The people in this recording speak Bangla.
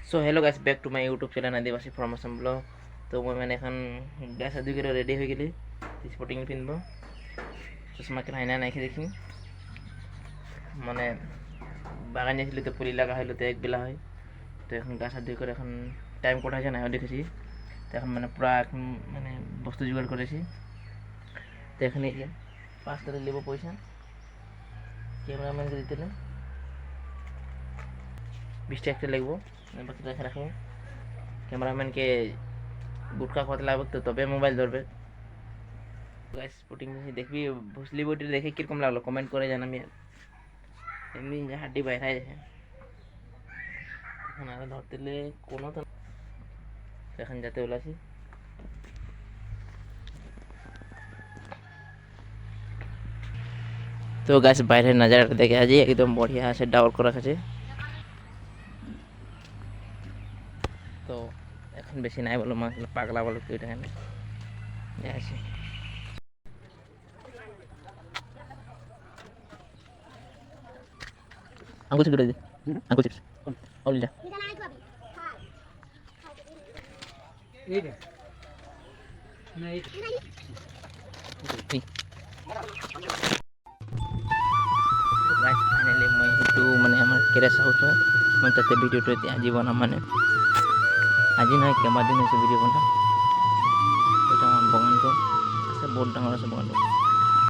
So hello' guys back to my YouTube channel Adivasi formation blog. তো মই মানে এখন গা চা ধুই কৰি ৰেডি হৈ গ'লি স্পৰ্টিং পিন্ধিব চশমাকে হাইনা নাইখি দেখি মানে বাগান যাইছিলোঁ তো পুলি লাগা হইলো তো একবেলা হয় তো এখন গা চা ধুই করে এখন টাইম কোটা যায় নাই দেখেছি তো এখন মানে পুরা এখন মানে বস্তু জোগাড় করেছি তো এখানে পাঁচ টাকা নেব পয়সা ক্যামেরাম্যানকে দিতে 20 টাকা একটা লাগবো বাকি রেখে রাখবো ক্যামেরাম্যানকে গুটকা খাওয়াতে লাগবে তো তবে মোবাইল ধরবে গাইস স্পোর্টিং দেখবি ভুসলি বডি দেখে কিরকম লাগলো কমেন্ট করে জানাবি এমনি হাড্ডি বাইরে যায় এখন আর ধরতে কোনো তো এখন যাতে বলাছি তো গাছ বাইরের নজারাটা দেখে আছি একদম বড়িয়া আছে ডাউর করা আছে তো এখন বেশি নাই বলো মাছ পাগলা বলো কেউ এখানে আছে আঙ্গুল চিপস দে আঙ্গুল চিপস অলিটা এই রে না এই গাইস ফাইনালি মই সেইটো মানে আমাৰ কেৰেছ হাউচ হয় মই তাতে ভিডিঅ'টো এতিয়া আজি বনাম মানে আজি নহয় কেইবাদিন হৈছে ভিডিঅ' বনাম এটা আমাৰ বাগানটো আছে বহুত ডাঙৰ আছে বাগানটো